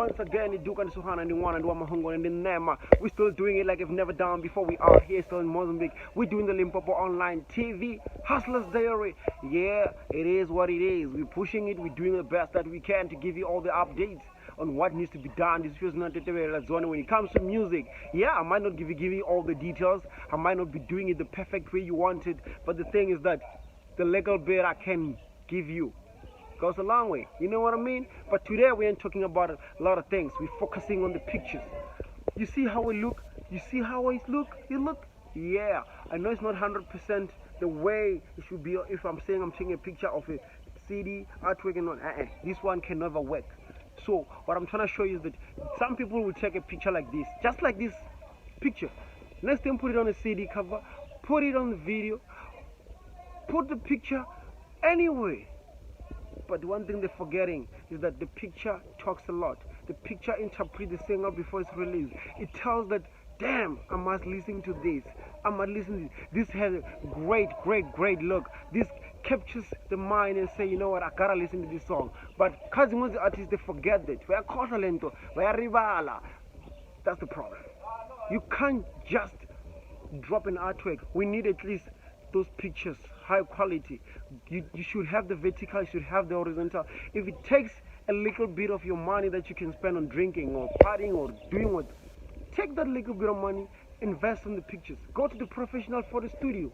Once again, Duke and Suhana and the one and one Mahongo and the Nema. We're still doing it like we've never done before. We are here still in Mozambique. We're doing the Limpopo Online TV Hustlers Diary. Yeah, it is what it is. We're pushing it. We're doing the best that we can to give you all the updates on what needs to be done. This was not the zone when it comes to music. Yeah, I might not give you all the details. I might not be doing it the perfect way you want it. But the thing is that the little bit I can give you goes a long way. You know what I mean? But today we ain't talking about a lot of things. We're focusing on the pictures. You see how we look? You see how I look? You look? Yeah. I know it's not 100% the way it should be. If I'm saying I'm taking a picture of a CD artwork and not, this one can never work. So what I'm trying to show you is that some people will take a picture like this, just like this picture. Next time, put it on a CD cover, put it on the video, put the picture anyway. But one thing they're forgetting is that the picture talks a lot. The picture interprets the singer before it's released. It tells that, damn, I must listen to this. I must listen to this. This has a great look. This captures the mind and say, you know what, I gotta listen to this song. But because most artists, they forget that. That's the problem. You can't just drop an artwork. We need at least those pictures, high quality. You should have the vertical, you should have the horizontal. If it takes a little bit of your money that you can spend on drinking or partying or doing what, take that little bit of money, invest in the pictures. Go to the professional photo studio,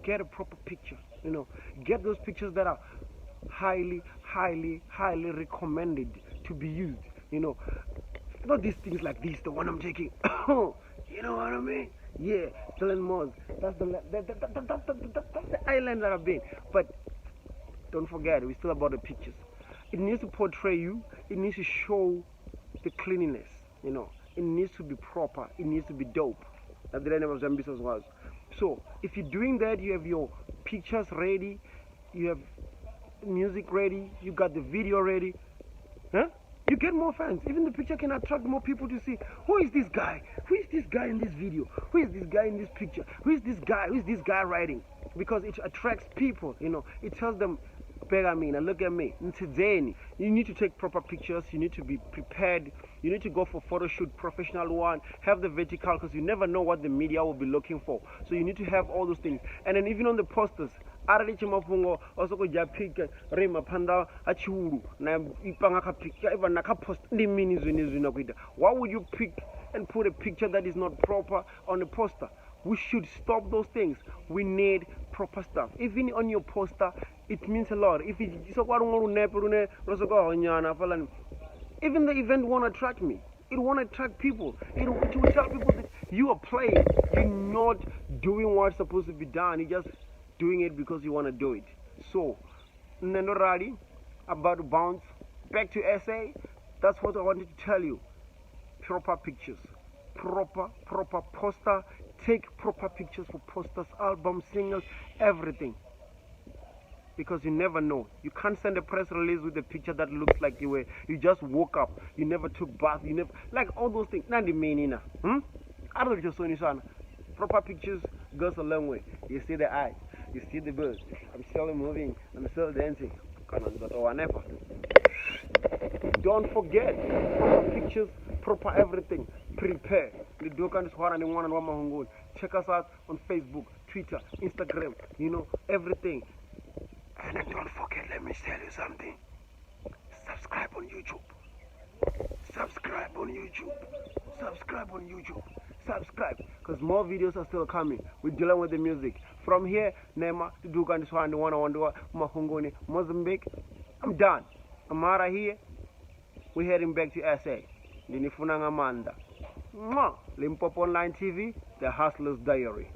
get a proper picture. You know, get those pictures that are highly recommended to be used. You know, not these things like this, the one I'm taking. You know what I mean? Yeah, still in Moz. That's the island that I've been. But don't forget, we're still about the pictures. It needs to portray you. It needs to show the cleanliness. You know, it needs to be proper. It needs to be dope. That's the name of Zambisa's was. So if you're doing that, you have your pictures ready, you have music ready, you got the video ready. Huh? You get more fans. Even the picture can attract more people to see, who is this guy? Who is this guy in this video? Who is this guy in this picture? Who is this guy? Who is this guy writing? Because it attracts people, you know. It tells them, bega me, look at me. You need to take proper pictures. You need to be prepared. You need to go for photo shoot, professional one. Have the vertical, because you never know what the media will be looking for. So you need to have all those things. And then even on the posters, also go japika rema panda achuru na ipanga ka picture even na ka post ndi mini zwina kuita. Why would you pick and put a picture that is not proper on a poster? We should stop those things. We need proper stuff. Even on your poster, it means a lot. If it's so even the event won't attract me. It won't attract people. It will tell people that you are playing. You're not doing what's supposed to be done. You're just doing it because you want to do it. So, Nenoradi, about to bounce back to SA. That's what I wanted to tell you. Proper pictures, proper poster. Take proper pictures for posters, albums, singles, everything. Because you never know. You can't send a press release with a picture that looks like you just woke up. You never took bath. You never, like all those things. Not the meaning. I don't just son. Proper pictures goes a long way. You see the eyes. You see the birds. I'm still moving. I'm still dancing. Don't forget, proper pictures, proper everything. Prepare. Check us out on Facebook, Twitter, Instagram, you know, everything. And then don't forget, let me tell you something. Subscribe on YouTube. Subscribe on YouTube. Subscribe on YouTube. Subscribe, because more videos are still coming. We're dealing with the music. From here, Nema, to Dukan, the one I want to Mahongoni, Mozambique. I'm done. I'm out of here. We're heading back to SA. Linifunanga Manda. Limpopo Online TV, the Hustler's Diary.